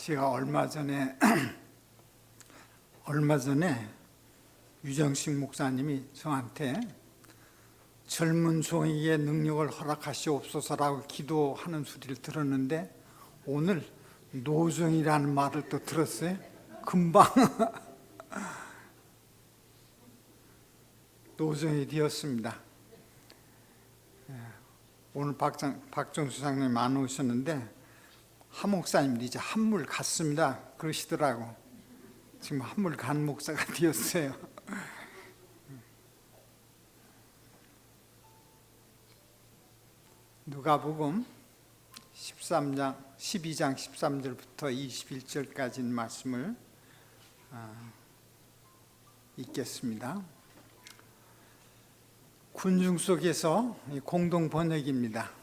제가 얼마 전에 유정식 목사님이 저한테 젊은 종에게 능력을 허락하시옵소서라고 기도하는 소리를 들었는데 오늘 노종이라는 말을 또 들었어요. 금방 노종이 되었습니다. 오늘 박정수 장님 안 오셨는데 한 목사님도 이제 한물 갔습니다 그러시더라고. 지금 한물 간 목사가 되었어요. 누가복음 12장 13절부터 21절까지 말씀을 읽겠습니다. 군중 속에서 공동 번역입니다.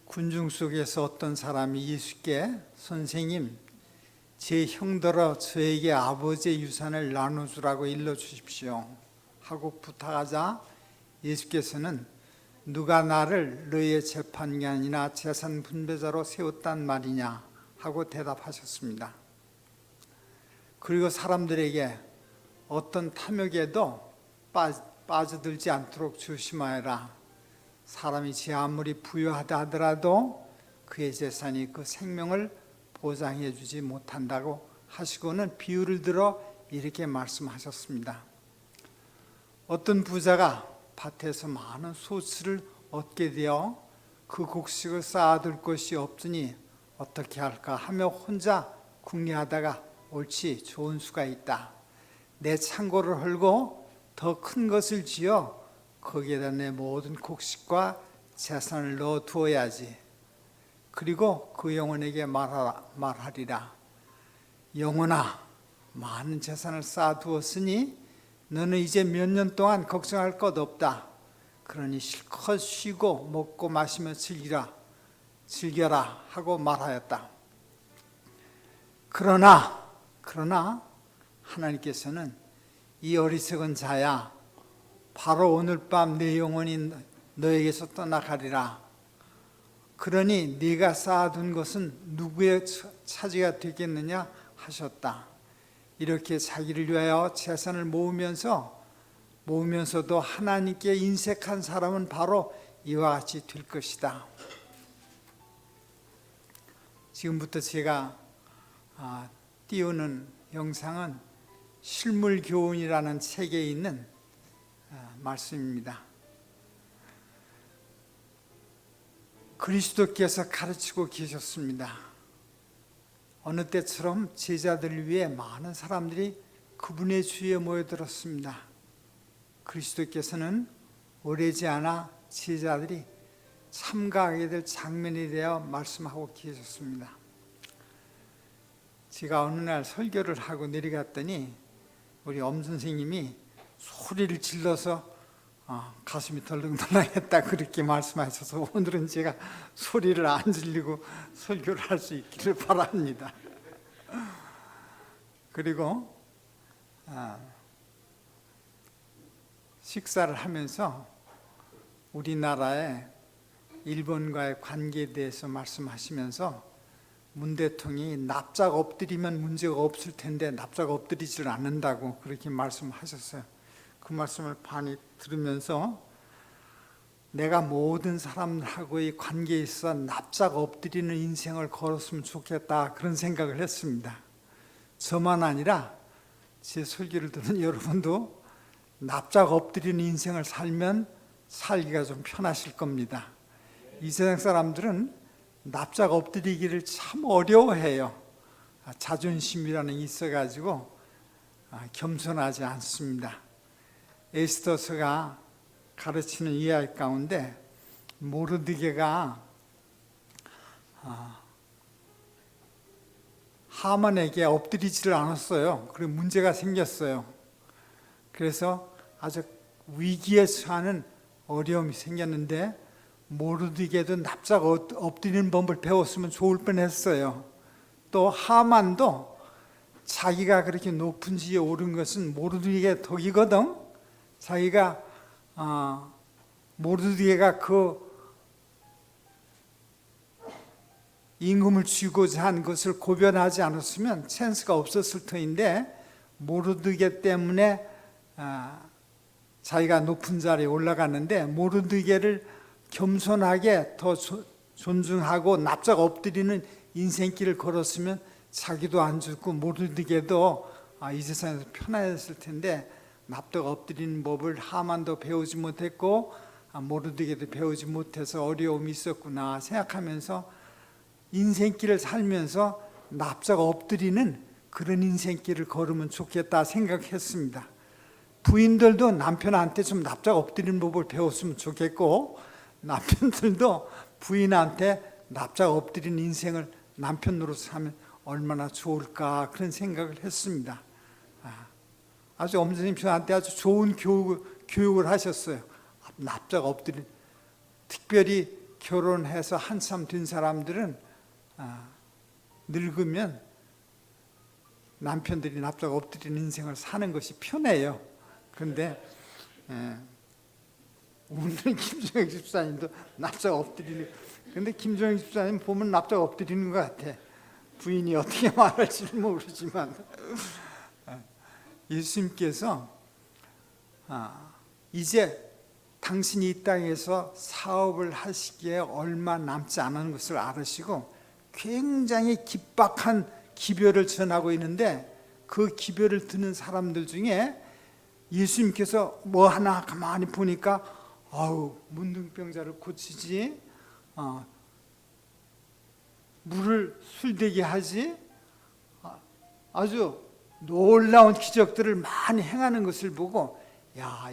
군중 속에서 어떤 사람이 예수께 선생님, 제 형들아 저에게 아버지의 유산을 나눠주라고 일러주십시오 하고 부탁하자 예수께서는 누가 나를 너희의 재판관이나 재산 분배자로 세웠단 말이냐 하고 대답하셨습니다. 그리고 사람들에게 어떤 탐욕에도 빠져들지 않도록 조심하여라. 사람이 제 아무리 부유하다 하더라도 그의 재산이 그 생명을 보장해 주지 못한다고 하시고는 비유를 들어 이렇게 말씀하셨습니다. 어떤 부자가 밭에서 많은 소출을 얻게 되어 그 곡식을 쌓아둘 것이 없으니 어떻게 할까 하며 혼자 궁리하다가 옳지 좋은 수가 있다. 내 창고를 헐고 더 큰 것을 지어 거기에다 내 모든 곡식과 재산을 넣어 두어야지. 그리고 그 영혼에게 말하리라. 영혼아, 많은 재산을 쌓아두었으니 너는 이제 몇 년 동안 걱정할 것 없다. 그러니 실컷 쉬고 먹고 마시며 즐겨라 하고 말하였다. 그러나 하나님께서는 이 어리석은 자야, 바로 오늘 밤 내 영혼이 너에게서 떠나가리라. 그러니 네가 쌓아둔 것은 누구의 차지가 되겠느냐 하셨다. 이렇게 자기를 위하여 재산을 모으면서도 하나님께 인색한 사람은 바로 이와 같이 될 것이다. 지금부터 제가 띄우는 영상은 실물교훈이라는 책에 있는 말씀입니다. 그리스도께서 가르치고 계셨습니다. 어느 때처럼 제자들을 위해 많은 사람들이 그분의 주위에 모여들었습니다. 그리스도께서는 오래지 않아 제자들이 참가하게 될 장면에 대하여 말씀하고 계셨습니다. 제가 어느 날 설교를 하고 내려갔더니 우리 엄 선생님이 소리를 질러서 가슴이 덜렁덜렁했다 그렇게 말씀하셔서 오늘은 제가 소리를 안 질리고 설교를 할 수 있기를 바랍니다. 그리고 식사를 하면서 우리나라의 일본과의 관계에 대해서 말씀하시면서 문 대통령이 납작 엎드리면 문제가 없을 텐데 납작 엎드리지를 않는다고 그렇게 말씀하셨어요. 그 말씀을 많이 들으면서 내가 모든 사람하고의 관계에 있어 납작 엎드리는 인생을 걸었으면 좋겠다 그런 생각을 했습니다. 저만 아니라 제 설교를 듣는 여러분도 납작 엎드리는 인생을 살면 살기가 좀 편하실 겁니다. 이 세상 사람들은 납작 엎드리기를 참 어려워해요. 자존심이라는 게 있어가지고 겸손하지 않습니다. 에스더서가 가르치는 이야기 가운데 모르드게가 하만에게 엎드리지를 않았어요. 그리고 문제가 생겼어요. 그래서 아주 위기에 처하는 어려움이 생겼는데 모르드게도 납작 엎드리는 법을 배웠으면 좋을 뻔했어요. 또 하만도 자기가 그렇게 높은 지에 오른 것은 모르드게 덕이거든. 자기가 모르드게가 그 임금을 쥐고자 한 것을 고변하지 않았으면 찬스가 없었을 터인데 모르드게 때문에 자기가 높은 자리에 올라갔는데 모르드게를 겸손하게 더 존중하고 납작 엎드리는 인생길을 걸었으면 자기도 안 죽고 모르드게도 이 세상에서 편안했을 텐데 납작 엎드리는 법을 하만도 배우지 못했고 모르드게도 배우지 못해서 어려움이 있었구나 생각하면서 인생길을 살면서 납작 엎드리는 그런 인생길을 걸으면 좋겠다 생각했습니다. 부인들도 남편한테 좀 납작 엎드리는 법을 배웠으면 좋겠고 남편들도 부인한테 납작 엎드리는 인생을 남편으로서 하면 얼마나 좋을까 그런 생각을 했습니다. 아주 엄선생님 저한테 아주 좋은 교육을 하셨어요. 납작 엎드린, 특별히 결혼해서 한참 된 사람들은 늙으면 남편들이 납작 엎드리는 인생을 사는 것이 편해요. 그런데 오늘 김정희 집사님도 납작 엎드리는, 근데 김정희 집사님 보면 납작 엎드리는 것 같아. 부인이 어떻게 말할지는 모르지만 예수님께서 이제 당신이 이 땅에서 사업을 하시기에 얼마 남지 않은 것을 알으시고 굉장히 긴박한 기별을 전하고 있는데 그 기별을 듣는 사람들 중에 예수님께서 뭐 하나 가만히 보니까 문둥병자를 고치지, 물을 술되게 하지, 아주 놀라운 기적들을 많이 행하는 것을 보고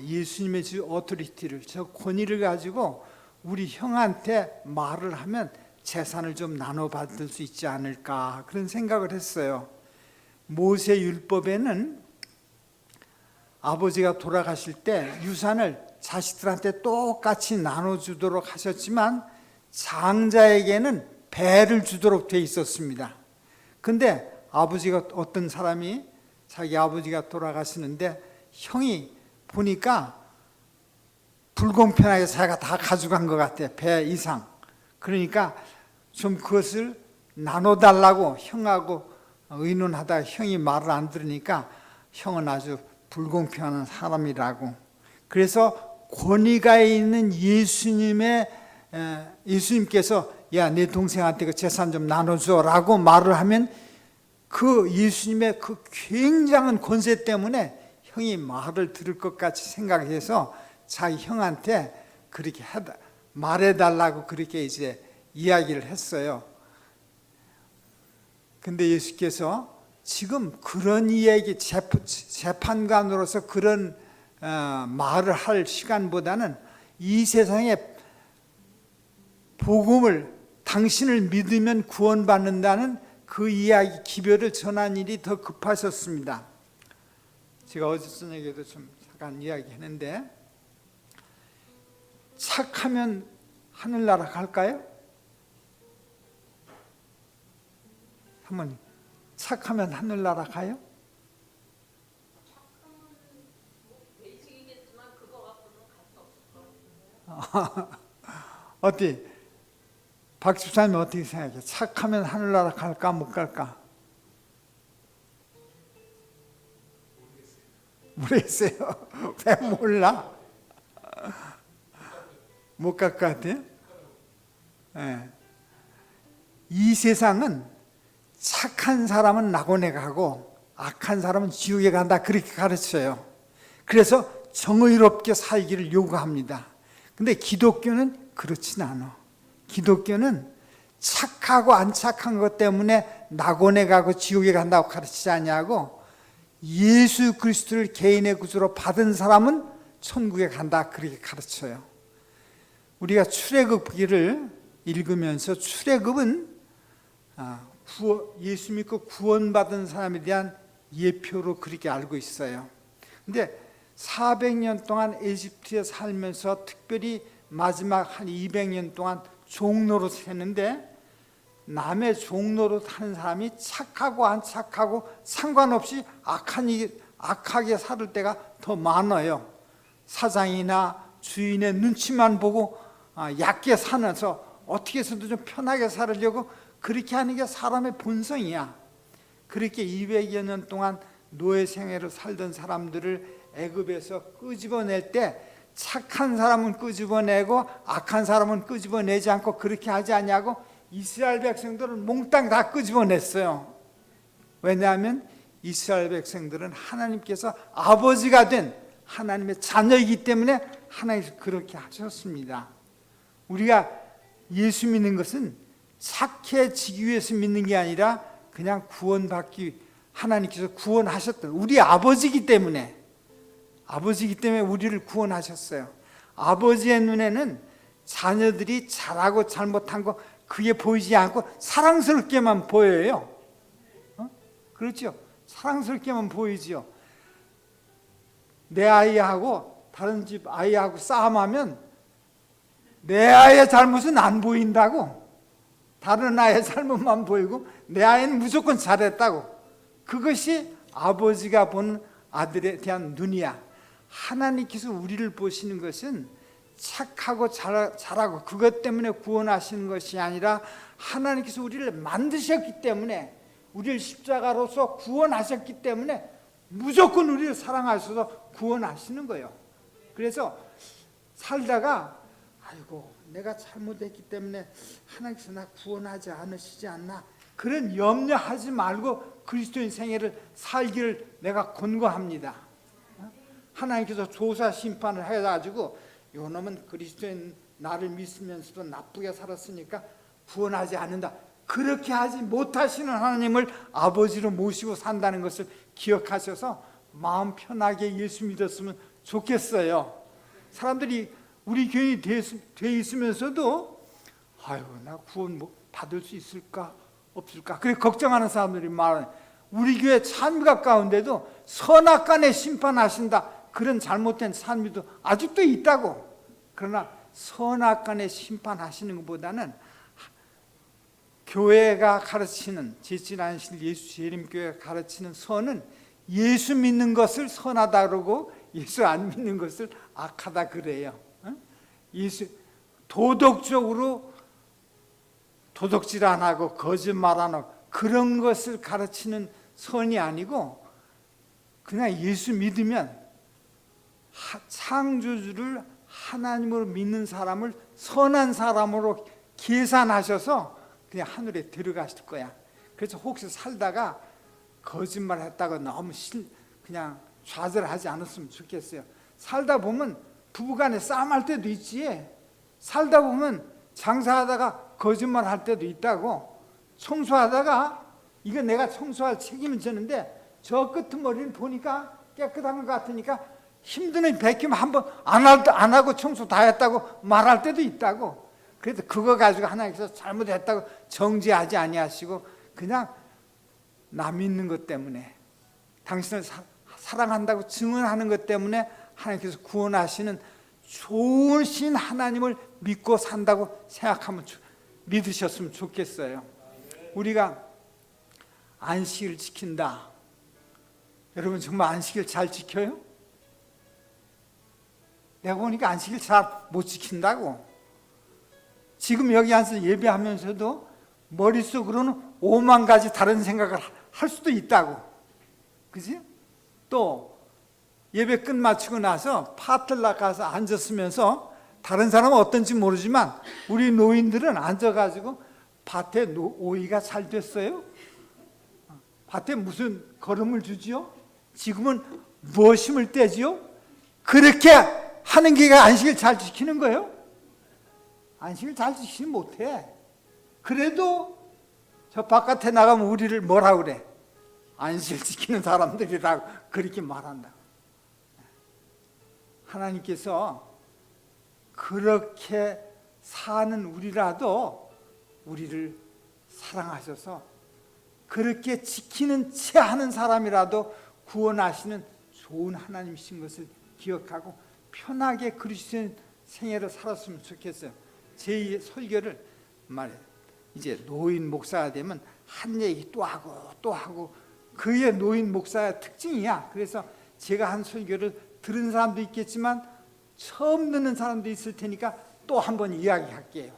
예수님의 저 어토리티를, 저 권위를 가지고 우리 형한테 말을 하면 재산을 좀 나눠받을 수 있지 않을까 그런 생각을 했어요. 모세 율법에는 아버지가 돌아가실 때 유산을 자식들한테 똑같이 나눠주도록 하셨지만 장자에게는 배를 주도록 돼 있었습니다. 근데 아버지가, 어떤 사람이 자기 아버지가 돌아가시는데 형이 보니까 불공평하게 자기가 다 가져간 것 같아, 배 이상. 그러니까 좀 그것을 나눠달라고 형하고 의논하다가 형이 말을 안 들으니까 형은 아주 불공평한 사람이라고. 그래서 권위가 있는 예수님께서 내 동생한테 그 재산 좀 나눠줘라고 말을 하면 그 예수님의 그 굉장한 권세 때문에 형이 말을 들을 것 같이 생각해서 자기 형한테 그렇게 말해달라고 그렇게 이제 이야기를 했어요. 근데 예수께서 지금 그런 이야기, 재판관으로서 그런 말을 할 시간보다는 이 세상에 복음을, 당신을 믿으면 구원받는다는 그 이야기, 기별을 전한 일이 더 급하셨습니다. 제가 어제 저녁에도 좀 잠깐 이야기했는데, 착하면 하늘나라 갈까요? 한번 착하면 하늘나라 가요? 예식이겠지만 그거 갖고는 갈 수 없을 것 같은데요. 어때? 박 집사님 어떻게 생각해요? 착하면 하늘나라 갈까 못 갈까? 모르겠어요. 왜 몰라? 못 갈 것 같아요? 네. 이 세상은 착한 사람은 낙원에 가고 악한 사람은 지옥에 간다, 그렇게 가르쳐요. 그래서 정의롭게 살기를 요구합니다. 근데 기독교는 그렇진 않아. 기독교는 착하고 안 착한 것 때문에 낙원에 가고 지옥에 간다고 가르치지 않냐고, 예수 그리스도를 개인의 구주로 받은 사람은 천국에 간다, 그렇게 가르쳐요. 우리가 출애굽기를 읽으면서 출애굽은 예수 믿고 구원받은 사람에 대한 예표로 그렇게 알고 있어요. 근데 400년 동안 에집트에 살면서 특별히 마지막 한 200년 동안 종로로 사는데, 남의 종로로 사는 사람이 착하고 안 착하고 상관없이 악하게 살 때가 더 많아요. 사장이나 주인의 눈치만 보고 얕게 살면서 어떻게 해서도 좀 편하게 살으려고 그렇게 하는 게 사람의 본성이야. 그렇게 200여 년 동안 노예 생애로 살던 사람들을 애굽에서 끄집어낼 때 착한 사람은 끄집어내고 악한 사람은 끄집어내지 않고 그렇게 하지 않냐고 이스라엘 백성들은 몽땅 다 끄집어냈어요. 왜냐하면 이스라엘 백성들은 하나님께서 아버지가 된 하나님의 자녀이기 때문에 하나님께서 그렇게 하셨습니다. 우리가 예수 믿는 것은 착해지기 위해서 믿는 게 아니라 그냥 구원받기, 하나님께서 구원하셨던 우리 아버지이기 때문에 우리를 구원하셨어요. 아버지의 눈에는 자녀들이 잘하고 잘못한 거 그게 보이지 않고 사랑스럽게만 보여요. 그렇죠? 사랑스럽게만 보이지요. 내 아이하고 다른 집 아이하고 싸움하면 내 아이의 잘못은 안 보인다고. 다른 아이의 잘못만 보이고 내 아이는 무조건 잘했다고. 그것이 아버지가 보는 아들에 대한 눈이야. 하나님께서 우리를 보시는 것은 착하고 잘하고 그것 때문에 구원하시는 것이 아니라 하나님께서 우리를 만드셨기 때문에, 우리를 십자가로서 구원하셨기 때문에 무조건 우리를 사랑하셔서 구원하시는 거예요. 그래서 살다가 아이고 내가 잘못했기 때문에 하나님께서 나 구원하지 않으시지 않나, 그런 염려하지 말고 그리스도인 생애를 살기를 내가 권고합니다. 하나님께서 조사 심판을 해가지고 요놈은 그리스도인 나를 믿으면서도 나쁘게 살았으니까 구원하지 않는다, 그렇게 하지 못하시는 하나님을 아버지로 모시고 산다는 것을 기억하셔서 마음 편하게 예수 믿었으면 좋겠어요. 사람들이 우리 교인이 돼 있으면서도 아유 나 구원 받을 수 있을까 없을까 그래 걱정하는 사람들이 많아요. 우리 교회 찬미가 가운데도 선악간에 심판하신다 그런 잘못된 찬미도 아직도 있다고. 그러나 선악간에 심판하시는 것보다는 교회가 가르치는, 제칠안실 예수 재림교회가 가르치는 선은 예수 믿는 것을 선하다 그러고 예수 안 믿는 것을 악하다 그래요. 예수 도덕적으로 도덕질 안 하고 거짓말 안 하고 그런 것을 가르치는 선이 아니고 그냥 예수 믿으면 창조주를 하나님으로 믿는 사람을 선한 사람으로 계산하셔서 그냥 하늘에 들어가실 거야. 그래서 혹시 살다가 거짓말 했다고 너무 그냥 좌절하지 않았으면 좋겠어요. 살다 보면 부부간에 싸움할 때도 있지. 살다 보면 장사하다가 거짓말 할 때도 있다고. 청소하다가 이거 내가 청소할 책임을 졌는데 저 끄트머리를 보니까 깨끗한 것 같으니까 힘드는 베끼면 한번 안 하고 청소 다 했다고 말할 때도 있다고. 그래서 그거 가지고 하나님께서 잘못했다고 정죄하지 아니하시고 그냥 나 믿는 것 때문에, 당신을 사랑한다고 증언하는 것 때문에 하나님께서 구원하시는 좋으신 하나님을 믿고 산다고 생각하면 믿으셨으면 좋겠어요. 우리가 안식을 지킨다. 여러분 정말 안식일 잘 지켜요? 내가 보니까 안식일 잘 못 지킨다고. 지금 여기 앉아서 예배하면서도 머릿속으로는 5만 가지 다른 생각을 할 수도 있다고. 그지? 또 예배 끝 마치고 나서 파틀락 가서 앉았으면서 다른 사람은 어떤지 모르지만 우리 노인들은 앉아가지고 밭에 오이가 잘 됐어요? 밭에 무슨 거름을 주지요? 지금은 무엇 심을 때지요? 그렇게 하는 게 안식을 잘 지키는 거예요? 안식을 잘 지키지 못해. 그래도 저 바깥에 나가면 우리를 뭐라 그래? 안식을 지키는 사람들이라고 그렇게 말한다. 하나님께서 그렇게 사는 우리라도 우리를 사랑하셔서 그렇게 지키는 채 하는 사람이라도 구원하시는 좋은 하나님이신 것을 기억하고 편하게 그리스도인 생애를 살았으면 좋겠어요. 제 설교를 이제 노인 목사가 되면 한 얘기 또 하고 또 하고 그게 노인 목사의 특징이야. 그래서 제가 한 설교를 들은 사람도 있겠지만 처음 듣는 사람도 있을 테니까 또 한 번 이야기할게요.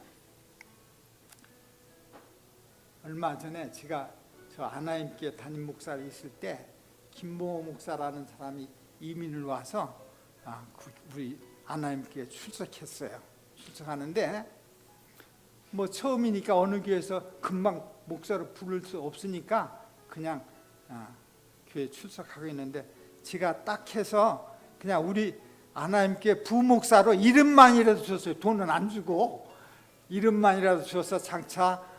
얼마 전에 제가 저 아나임교회 담임 목사로 있을 때 김봉호 목사라는 사람이 이민을 와서 우리 아나임교회에 출석했어요. 출석하는데 뭐 처음이니까 어느 교회에서 금방 목사로 부를 수 없으니까 그냥 교회 출석하고 있는데 제가 딱 해서 그냥 우리 아나임교회 부목사로 이름만이라도 줬어요. 돈은 안 주고 이름만이라도 줘서 장차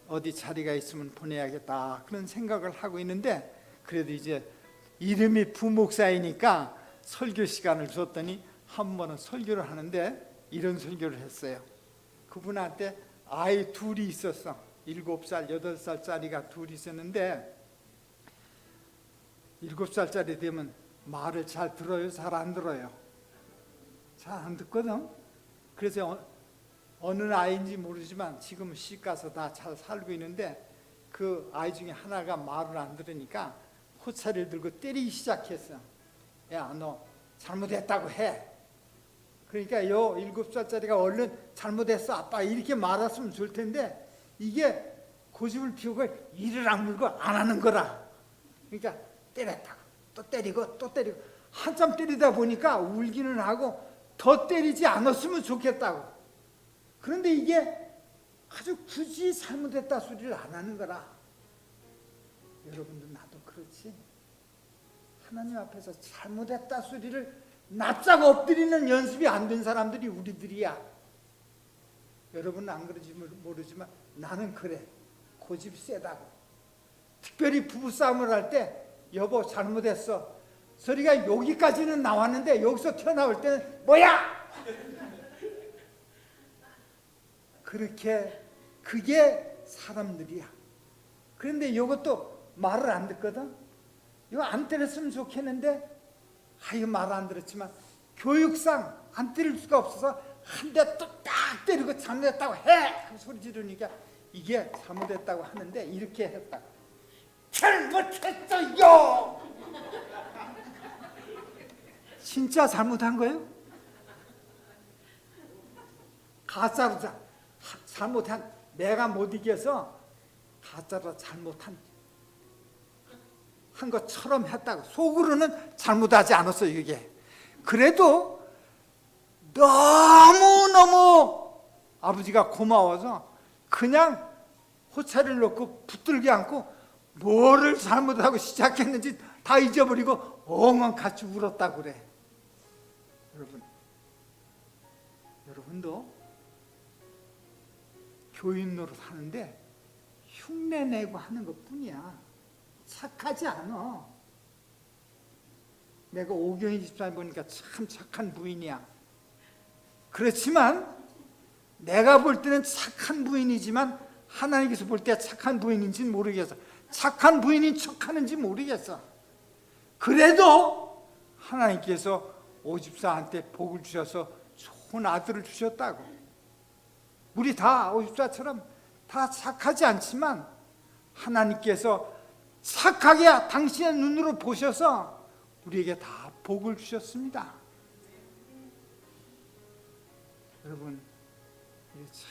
어디 자리가 있으면 보내야겠다 그런 생각을 하고 있는데, 그래도 이제 이름이 부목사이니까 설교 시간을 줬더니 한 번은 설교를 하는데 이런 설교를 했어요. 그분한테 아이 둘이 있었어. 7살, 8살짜리가 둘이 있었는데 7살짜리 되면 말을 잘 들어요? 잘 안 들어요? 잘 안 듣거든. 그래서 어느 아이인지 모르지만 지금 시집 가서 다 잘 살고 있는데 그 아이 중에 하나가 말을 안 들으니까 호차를 들고 때리기 시작했어. 야, 너 잘못했다고 해. 그러니까 7살짜리가 얼른 잘못했어 아빠 이렇게 말했으면 좋을 텐데 이게 고집을 피우고 이를 악물고 안 하는 거라. 그러니까 때렸다고 또 때리고 또 때리고 한참 때리다 보니까 울기는 하고 더 때리지 않았으면 좋겠다고. 그런데 이게 아주 굳이 잘못했다 소리를 안 하는 거라. 여러분도 나도 그렇지. 하나님 앞에서 잘못했다 소리를 납작 엎드리는 연습이 안 된 사람들이 우리들이야. 여러분은 안 그런지 모르지만 나는 그래. 고집 세다고. 특별히 부부싸움을 할 때 여보 잘못했어. 소리가 여기까지는 나왔는데 여기서 튀어나올 때는 뭐야? 그게 사람들이야. 그런데 이것도 말을 안 듣거든. 이거 안 때렸으면 좋겠는데 이거 말 안 들었지만 교육상 안 때릴 수가 없어서 한 대 또 딱 때리고 잘못했다고 해! 그 소리 지르니까 이게 잘못했다고 하는데 이렇게 했다고. 잘못했어요! 진짜 잘못한 거예요? 가짜로 잘못한, 내가 못 이겨서 가짜로 잘못한 것처럼 했다고. 속으로는 잘못하지 않았어요. 이게 그래도 너무너무 아버지가 고마워서 그냥 호차를 놓고 붙들게 안고 뭐를 잘못하고 시작했는지 다 잊어버리고 엉엉 같이 울었다고 그래. 여러분도 교인 노릇 하는데 흉내 내고 하는 것뿐이야. 착하지 않아. 내가 오경희 집사님 보니까 참 착한 부인이야. 그렇지만 내가 볼 때는 착한 부인이지만 하나님께서 볼 때 착한 부인인지는 모르겠어. 착한 부인인 척하는지 모르겠어. 그래도 하나님께서 오집사한테 복을 주셔서 좋은 아들을 주셨다고. 우리 다 오집사처럼 다 착하지 않지만 하나님께서 착하게 당신의 눈으로 보셔서 우리에게 다 복을 주셨습니다. 여러분, 참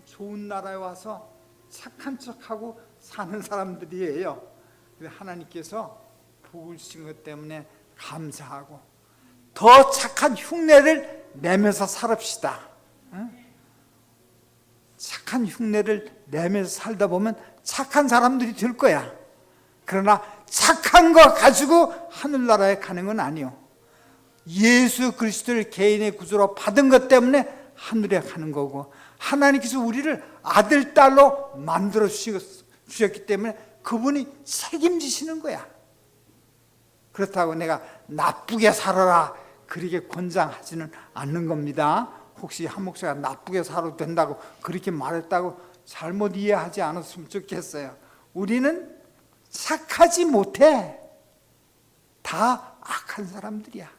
좋은 나라에 와서 착한 척하고 사는 사람들이에요. 하나님께서 복을 주신 것 때문에 감사하고 더 착한 흉내를 내면서 살읍시다. 착한 흉내를 내면서 살다 보면 착한 사람들이 될 거야. 그러나 착한 거 가지고 하늘나라에 가는 건 아니요. 예수 그리스도를 개인의 구주로 받은 것 때문에 하늘에 가는 거고, 하나님께서 우리를 아들, 딸로 만들어 주셨기 때문에 그분이 책임지시는 거야. 그렇다고 내가 나쁘게 살아라 그렇게 권장하지는 않는 겁니다. 혹시 한 목사가 나쁘게 살아도 된다고 그렇게 말했다고 잘못 이해하지 않았으면 좋겠어요. 우리는 착하지 못해. 다 악한 사람들이야.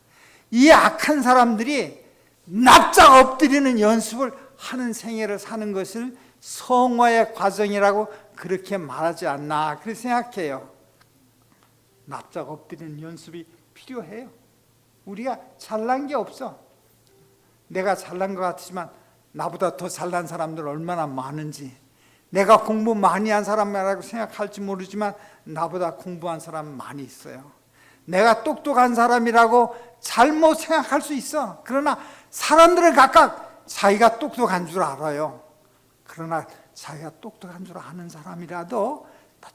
이 악한 사람들이 납작 엎드리는 연습을 하는 생애를 사는 것을 성화의 과정이라고 그렇게 말하지 않나 그렇게 생각해요. 납작 엎드리는 연습이 필요해요. 우리가 잘난 게 없어. 내가 잘난 것 같지만 나보다 더 잘난 사람들 얼마나 많은지, 내가 공부 많이 한 사람이라고 생각할지 모르지만 나보다 공부한 사람 많이 있어요. 내가 똑똑한 사람이라고 잘못 생각할 수 있어. 그러나 사람들은 각각 자기가 똑똑한 줄 알아요. 그러나 자기가 똑똑한 줄 아는 사람이라도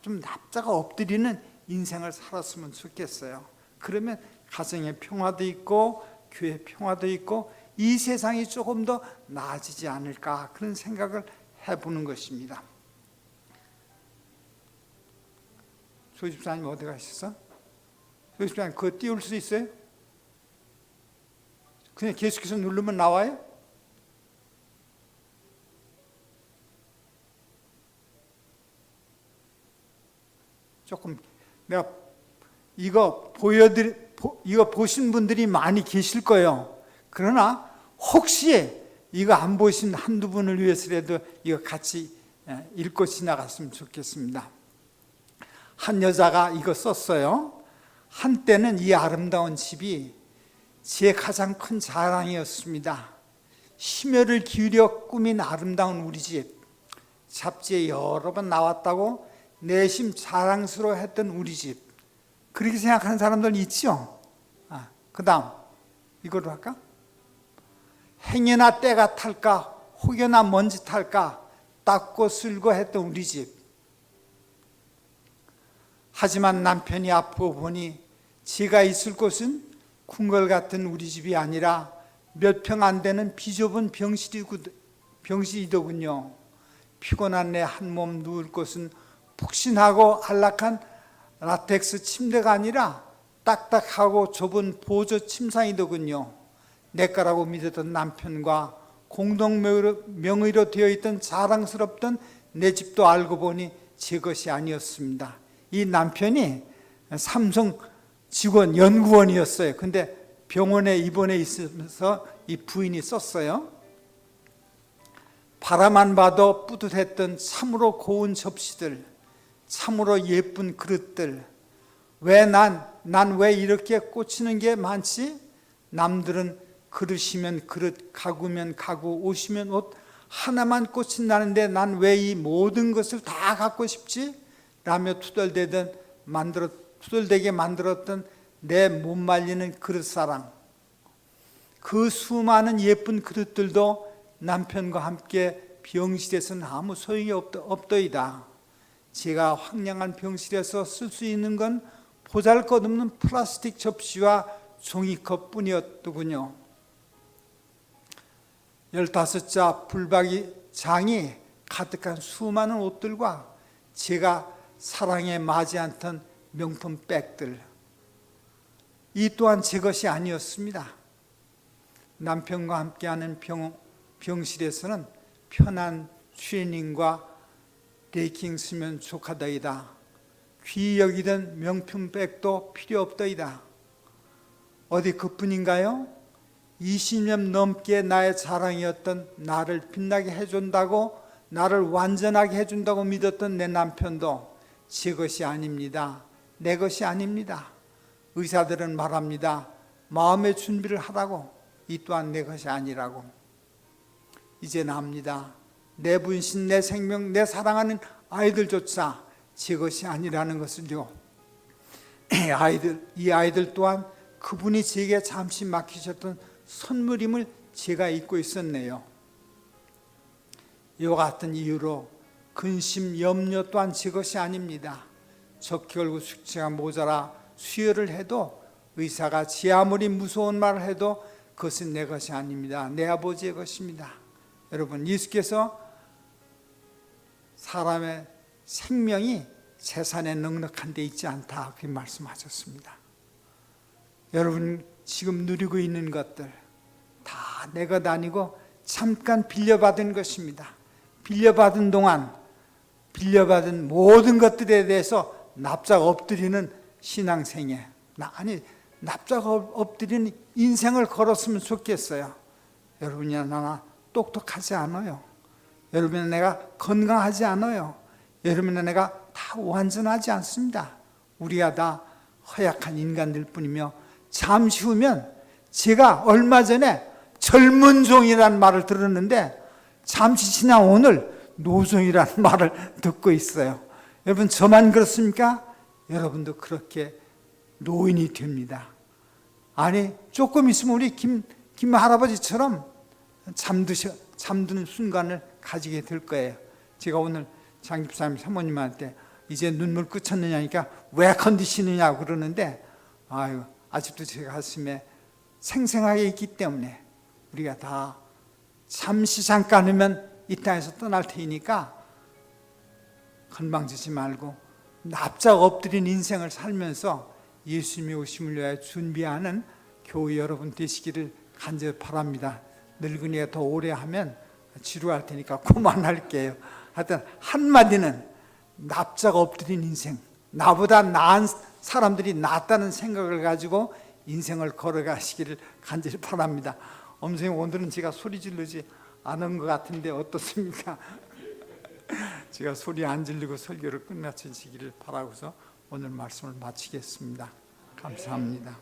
좀 납작가 엎드리는 인생을 살았으면 좋겠어요. 그러면 가정의 평화도 있고 교회 평화도 있고 이 세상이 조금 더 나아지지 않을까, 그런 생각을 해보는 것입니다. 조집사님 어디 가셨어? 조집사님 그거 띄울 수 있어요? 그냥 계속해서 누르면 나와요? 조금 내가 이거 이거 보신 분들이 많이 계실 거예요. 그러나 혹시 이거 안 보신 한두 분을 위해서라도 이거 같이 읽고 지나갔으면 좋겠습니다. 한 여자가 이거 썼어요. 한때는 이 아름다운 집이 제 가장 큰 자랑이었습니다. 심혈을 기울여 꾸민 아름다운 우리 집, 잡지에 여러 번 나왔다고 내심 자랑스러워했던 우리 집, 그렇게 생각하는 사람들 있죠? 그 다음 이거로 할까? 행여나 때가 탈까, 혹여나 먼지 탈까 닦고 쓸고 했던 우리 집. 하지만 남편이 아프고 보니 제가 있을 곳은 궁궐 같은 우리 집이 아니라 몇 평 안 되는 비좁은 병실이더군요. 피곤한 내 한 몸 누울 곳은 푹신하고 안락한 라텍스 침대가 아니라 딱딱하고 좁은 보조 침상이더군요. 내 거라고 믿었던 남편과 공동명의로 되어 있던 자랑스럽던 내 집도 알고 보니 제 것이 아니었습니다. 이 남편이 삼성 직원 연구원이었어요. 근데 병원에 입원해 있으면서 이 부인이 썼어요. 바라만 봐도 뿌듯했던 참으로 고운 접시들, 참으로 예쁜 그릇들. 왜 난 왜 이렇게 꽂히는 게 많지? 남들은 그릇이면 그릇, 가구면 가구, 옷이면 옷 하나만 꽂힌다는데 난 왜 이 모든 것을 다 갖고 싶지? 라며 투덜대게 만들었던 내 못 말리는 그릇사랑. 그 수많은 예쁜 그릇들도 남편과 함께 병실에서는 아무 소용이 없더이다. 제가 황량한 병실에서 쓸 수 있는 건 보잘것없는 플라스틱 접시와 종이컵 뿐이었더군요. 15자 불박이 장이 가득한 수많은 옷들과 제가 사랑에 맞지 않던 명품 백들, 이 또한 제 것이 아니었습니다. 남편과 함께하는 병실에서는 편한 트레이닝과 레이킹 쓰면 족하더이다. 귀히 여기던 명품 백도 필요 없더이다. 어디 그뿐인가요? 20년 넘게 나의 자랑이었던 나를 빛나게 해준다고, 나를 완전하게 해준다고 믿었던 내 남편도 제 것이 아닙니다. 내 것이 아닙니다. 의사들은 말합니다. 마음의 준비를 하라고. 이 또한 내 것이 아니라고. 이제는 압니다. 내 분신, 내 생명, 내 사랑하는 아이들조차 제 것이 아니라는 것을요. 이 아이들 또한 그분이 제게 잠시 맡기셨던 선물임을 제가 잊고 있었네요. 이와 같은 이유로 근심, 염려 또한 제 것이 아닙니다. 적게 걸고 숙제가 모자라 수혈을 해도 의사가 제 아무리 무서운 말을 해도 그것은 내 것이 아닙니다. 내 아버지의 것입니다. 여러분, 예수께서 사람의 생명이 재산에 넉넉한 데 있지 않다, 그렇게 말씀하셨습니다. 여러분 지금 누리고 있는 것들 다 내 것 아니고 잠깐 빌려받은 것입니다. 빌려받은 동안 빌려받은 모든 것들에 대해서 납작 엎드리는 신앙생애, 납작 엎드리는 인생을 걸었으면 좋겠어요. 여러분이나 나나 똑똑하지 않아요. 여러분이나 내가 건강하지 않아요. 여러분이나 내가 다 완전하지 않습니다. 우리가 다 허약한 인간들 뿐이며, 잠시 후면, 제가 얼마 전에 젊은 종이라는 말을 들었는데 잠시 지난 오늘 노정이라는 말을 듣고 있어요. 여러분 저만 그렇습니까? 여러분도 그렇게 노인이 됩니다. 아니 조금 있으면 우리 김 할아버지처럼 잠드는 순간을 가지게 될 거예요. 제가 오늘 장집사님 사모님한테 이제 눈물 그쳤느냐니까 왜 건드시느냐고 그러는데 아직도 제 가슴에 생생하게 있기 때문에 우리가 다 잠시 잠깐이면 이 땅에서 떠날 테니까 건방지지 말고 납작 엎드린 인생을 살면서 예수님이 오심을 위하여 준비하는 교회 여러분 되시기를 간절히 바랍니다. 늙은이가 더 오래 하면 지루할 테니까 그만할게요. 하여튼 한마디는 납작 엎드린 인생, 나보다 나은 사람들이 낫다는 생각을 가지고 인생을 걸어가시기를 간절히 바랍니다. 엄선생님 오늘은 제가 소리 지르지 않은 것 같은데 어떻습니까? 제가 소리 안 지르고 설교를 끝마치시기를 바라고서 오늘 말씀을 마치겠습니다. 감사합니다.